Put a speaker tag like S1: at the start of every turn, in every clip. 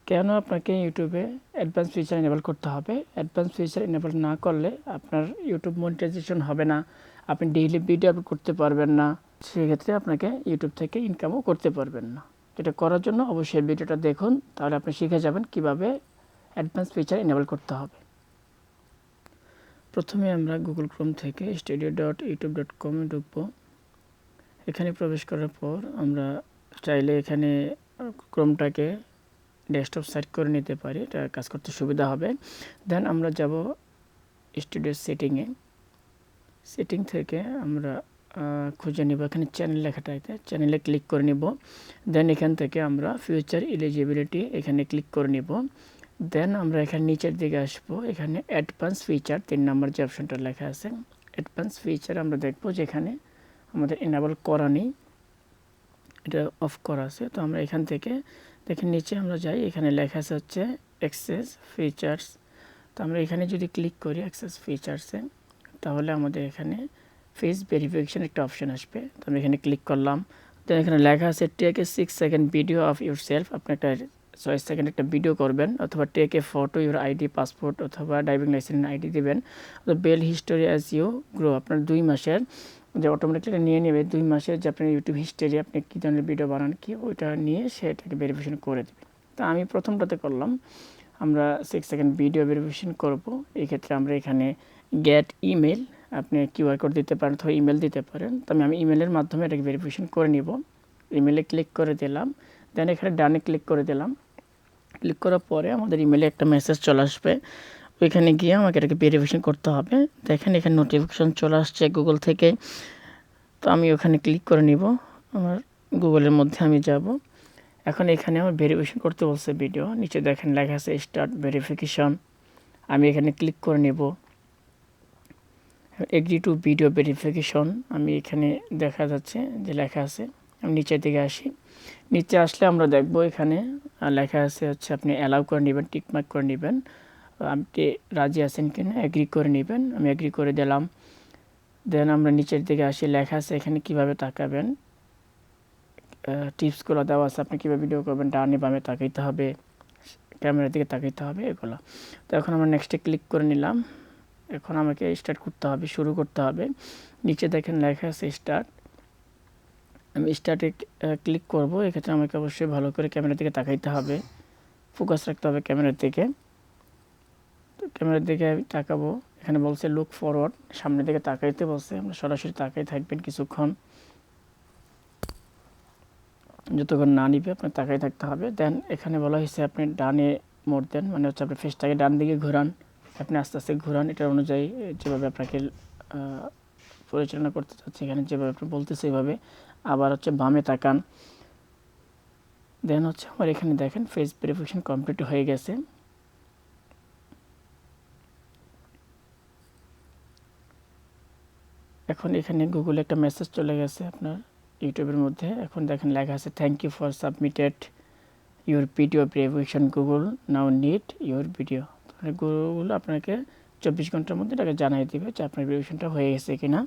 S1: কেন আপনাকে ইউটিউবে অ্যাডভান্স ফিচার এনেবল করতে হবে? অ্যাডভান্স ফিচার এনেবল না করলে আপনার ইউটিউব মনিটাইজেশন হবে না, আপনি ডেইলি ভিডিও আপলোড করতে পারবেন না, সেক্ষেত্রে আপনাকে ইউটিউব থেকে ইনকামও করতে পারবেন না। এটা করার জন্য অবশ্যই ভিডিওটা দেখুন, তাহলে আপনি শিখে যাবেন কিভাবে অ্যাডভান্স ফিচার এনেবল করতে হবে। প্রথমে আমরা গুগল ক্রোম থেকে studio.youtube.com ঢুকবো। এখানে প্রবেশ করার পর আমরা চাইলে এখানে ক্রোমটাকে ডেস্কটপ সেট করে নিতে পারি, এটা কাজ করতে সুবিধা হবে। দেন আমরা যাব স্টুডিও সেটিং থেকে আমরা খুঁজে নিব এখানে চ্যানেল লেখাটাতে, চ্যানেলে ক্লিক করে নিব। দেন এখান থেকে আমরা ফিউচার এলিজিবিলিটি এখানে ক্লিক করে নিব। দেন আমরা এখানে নিচের দিকে আসবো, এখানে অ্যাডভান্স ফিচার 3 নম্বর যে অপশনটা লেখা আছে অ্যাডভান্স ফিচার আমরা দেখব যেখানে আমাদের এনেবল করা নেই, এটা অফ করা আছে। তো আমরা এখান থেকে দেখেন নিচে আমরা যাই, এখানে লেখা আছে হচ্ছে অ্যাক্সেস ফিচার্স। তো আমরা এখানে যদি ক্লিক করি অ্যাক্সেস ফিচার্সে, তাহলে আমাদের এখানে ফেস ভেরিফিকেশন একটা অপশন আসবে। তো আমি এখানে ক্লিক করলাম। তো এখানে লেখা আছে take a 6 second video of yourself, আপনি একটা 6 সেকেন্ড একটা ভিডিও করবেন, অথবা take a photo your ID passport অথবা ড্রাইভিং লাইসেন্স আইডি দিবেন, অথবা bill history as you grow, আপনার 2 মাসের যে অটোমেটিকলি নিয়ে নেবে 2 মাসের যে আপনার ইউটিউব হিস্টোরি, আপনি কী ধরনের ভিডিও বানান কি ওইটা নিয়ে সেটাকে ভেরিফিকেশন করে দেবে। তো আমি প্রথমটাতে করলাম, আমরা 6 সেকেন্ড ভিডিও ভেরিফিকেশন করব। এই ক্ষেত্রে আমরা এখানে গেট ইমেল, আপনি কিউআর কোড দিতে পারেন অথবা ইমেল দিতে পারেন। তো আমি ইমেলের মাধ্যমে এটাকে ভেরিফিকেশন করে নিব। ইমেলে ক্লিক করে দিলাম, দেন এখানে ডানে ক্লিক করে দিলাম। ক্লিক করার পরে আমাদের ইমেলে একটা মেসেজ চলে আসবে, ওইখানে গিয়ে আমাকে এটাকে ভেরিফিকেশন করতে হবে। দেখেন এখানে নোটিফিকেশন চলে আসছে গুগল থেকে। তো আমি ওখানে ক্লিক করে নিব, আমার গুগলের মধ্যে আমি যাব। এখন এখানে আমার ভেরিফিকেশন করতে বলছে ভিডিও, নিচে দেখেন লেখা আছে স্টার্ট ভেরিফিকেশন। আমি এখানে ক্লিক করে নেব, এগ্রি টু ভিডিও ভেরিফিকেশন আমি এখানে দেখা যাচ্ছে যে লেখা আছে। আমি নিচের দিকে আসি, নিচে আসলে আমরা দেখব এখানে লেখা আছে হচ্ছে আপনি অ্যালাউ করে নেবেন, টিকমার্ক করে নেবেন, আপনি রাজি আছেন কিনা এগ্রি করে নেবেন। আমি এগ্রি করে দিলাম। দেন আমরা নিচের দিকে আসি, লেখা আছে এখানে কিভাবে তাকাবেন, টিপসগুলো দেওয়া আছে, আপনি কীভাবে ভিডিও করবেন, ডানে বামে তাকাইতে হবে, ক্যামেরার দিকে তাকাইতে হবে এগুলো। তো এখন আমরা নেক্সটে ক্লিক করে নিলাম। এখন আমাকে স্টার্ট করতে হবে, শুরু করতে হবে। নিচে দেখেন লেখা আছে স্টার্ট, আমি স্টার্টে ক্লিক করব। এক্ষেত্রে আমাকে অবশ্যই ভালো করে ক্যামেরার দিকে তাকাইতে হবে, ফোকাস রাখতে হবে ক্যামেরার দিকে। তো ক্যামেরার দিকে আমি তাকাবো, এখানে বলছে লুক ফরওয়ার্ড, সামনের দিকে তাকাইতে বলছে, আমরা সরাসরি তাকাই থাকবেন কিছুক্ষণ, যতক্ষণ না নিবে আপনার তাকাই থাকতে হবে। দেন এখানে বলা হয়েছে আপনি ডানে মোড় দেন, মানে হচ্ছে আপনি ফেসটাকে ডান দিকে ঘোরান, আপনি আস্তে আস্তে ঘোরান, এটার অনুযায়ী যেভাবে আপনাকে পরিচালনা করতে চাচ্ছে এখানে যেভাবে আপনি বলতেছে এইভাবে। আবার হচ্ছে বামে তাকান। দেন হচ্ছে আমার এখানে দেখেন ফেস ভেরিফিকেশন কমপ্লিট হয়ে গেছে। এখন এখানে গুগলে একটা মেসেজ চলে গেছে আপনার ইউটিউবের মধ্যে। এখন দেখেন লেখা আছে thank you for submitted your video verification, Google now need your video. Google আপনাকে 24 ঘন্টার মধ্যে এটাকে জানিয়ে দেবে যে আপনার ভেরিফিকেশনটা হয়ে গেছে কিনা।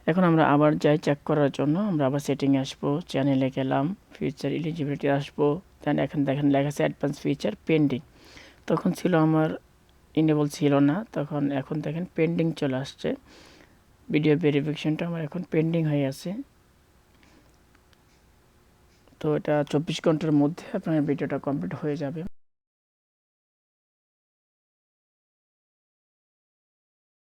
S1: এখন আমরা আবার যাই চেক করার জন্য, আমরা আবার সেটিংয়ে আসবো, চ্যানেলে গেলাম, ফিচার এলিজিবিলিটি আসবো। দেন এখন দেখেন লেখা আছে অ্যাডভান্স ফিচার পেন্ডিং, তখন ছিল আমার ইনেবল ছিল না, তখন এখন দেখেন পেন্ডিং চলে আসছে, ভিডিও ভেরিফিকেশনটা আমার এখন পেন্ডিং হয়ে আছে। তো এটা 24 ঘন্টার মধ্যে আপনার ভিডিওটা কমপ্লিট হয়ে যাবে।